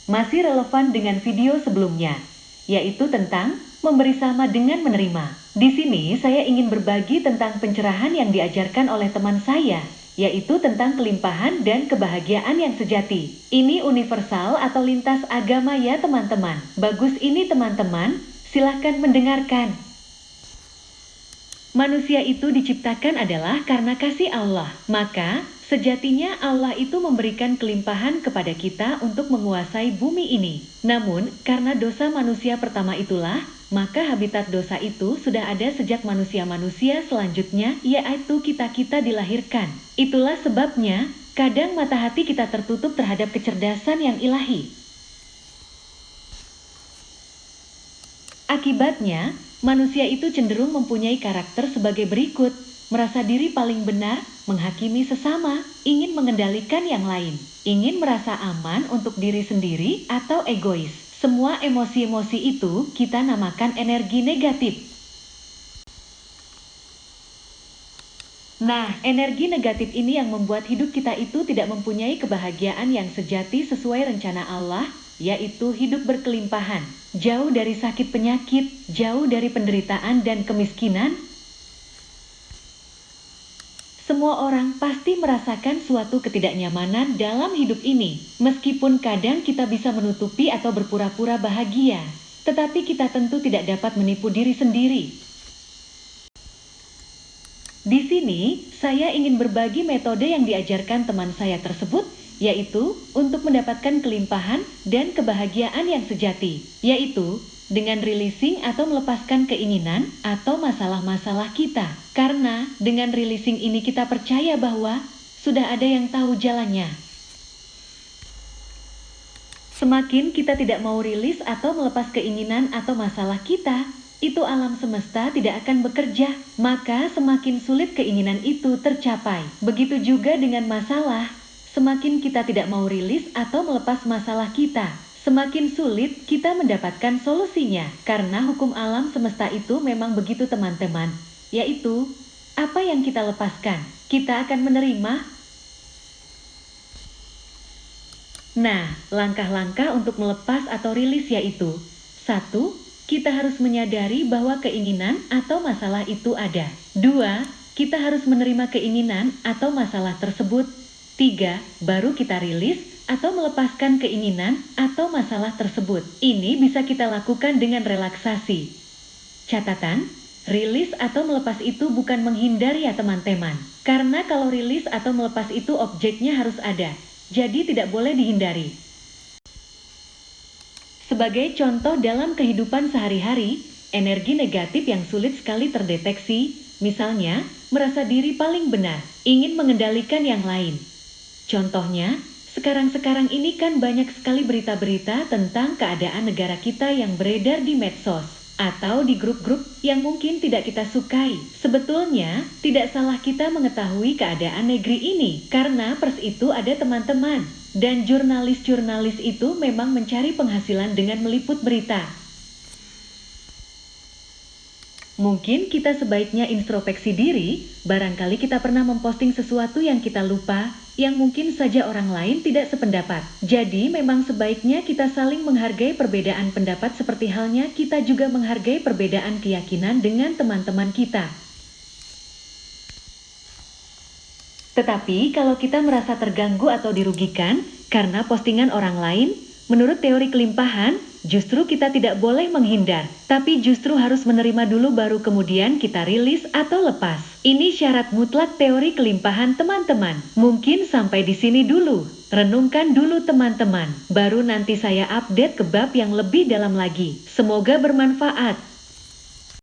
masih relevan dengan video sebelumnya, yaitu tentang memberi sama dengan menerima. Di sini saya ingin berbagi tentang pencerahan yang diajarkan oleh teman saya, yaitu tentang kelimpahan dan kebahagiaan yang sejati. Ini universal atau lintas agama ya teman-teman. Bagus ini teman-teman, silahkan mendengarkan. Manusia itu diciptakan adalah karena kasih Allah. Maka, sejatinya Allah itu memberikan kelimpahan kepada kita untuk menguasai bumi ini. Namun, karena dosa manusia pertama itulah, maka habitat dosa itu sudah ada sejak manusia-manusia selanjutnya, yaitu kita-kita dilahirkan. Itulah sebabnya, kadang mata hati kita tertutup terhadap kecerdasan yang ilahi. Akibatnya, manusia itu cenderung mempunyai karakter sebagai berikut, merasa diri paling benar, menghakimi sesama, ingin mengendalikan yang lain, ingin merasa aman untuk diri sendiri atau egois. Semua emosi-emosi itu kita namakan energi negatif. Nah, energi negatif ini yang membuat hidup kita itu tidak mempunyai kebahagiaan yang sejati sesuai rencana Allah, yaitu hidup berkelimpahan, jauh dari sakit penyakit, jauh dari penderitaan dan kemiskinan. Semua orang pasti merasakan suatu ketidaknyamanan dalam hidup ini, meskipun kadang kita bisa menutupi atau berpura-pura bahagia, tetapi kita tentu tidak dapat menipu diri sendiri. Di sini, saya ingin berbagi metode yang diajarkan teman saya tersebut, yaitu untuk mendapatkan kelimpahan dan kebahagiaan yang sejati, yaitu dengan releasing atau melepaskan keinginan atau masalah-masalah kita. Karena dengan releasing ini kita percaya bahwa sudah ada yang tahu jalannya. Semakin kita tidak mau rilis atau melepas keinginan atau masalah kita, itu alam semesta tidak akan bekerja, maka semakin sulit keinginan itu tercapai. Begitu juga dengan masalah, semakin kita tidak mau rilis atau melepas masalah kita, semakin sulit kita mendapatkan solusinya. Karena hukum alam semesta itu memang begitu teman-teman, yaitu apa yang kita lepaskan, kita akan menerima. Nah, langkah-langkah untuk melepas atau rilis yaitu 1. Kita harus menyadari bahwa keinginan atau masalah itu ada. 2. Kita harus menerima keinginan atau masalah tersebut. 3. Baru kita rilis atau melepaskan keinginan atau masalah tersebut. Ini bisa kita lakukan dengan relaksasi. Catatan, rilis atau melepas itu bukan menghindari ya teman-teman. Karena kalau rilis atau melepas itu objeknya harus ada, jadi tidak boleh dihindari. Sebagai contoh dalam kehidupan sehari-hari, energi negatif yang sulit sekali terdeteksi, misalnya, merasa diri paling benar, ingin mengendalikan yang lain. Contohnya, sekarang-sekarang ini kan banyak sekali berita-berita tentang keadaan negara kita yang beredar di medsos atau di grup-grup yang mungkin tidak kita sukai. Sebetulnya, tidak salah kita mengetahui keadaan negeri ini, karena pers itu ada teman-teman, dan jurnalis-jurnalis itu memang mencari penghasilan dengan meliput berita. Mungkin kita sebaiknya introspeksi diri, barangkali kita pernah memposting sesuatu yang kita lupa, yang mungkin saja orang lain tidak sependapat. Jadi memang sebaiknya kita saling menghargai perbedaan pendapat seperti halnya kita juga menghargai perbedaan keyakinan dengan teman-teman kita. Tetapi kalau kita merasa terganggu atau dirugikan karena postingan orang lain, menurut teori kelimpahan, justru kita tidak boleh menghindar, tapi justru harus menerima dulu baru kemudian kita rilis atau lepas. Ini syarat mutlak teori kelimpahan teman-teman. Mungkin sampai di sini dulu. Renungkan dulu teman-teman. Baru nanti saya update ke bab yang lebih dalam lagi. Semoga bermanfaat.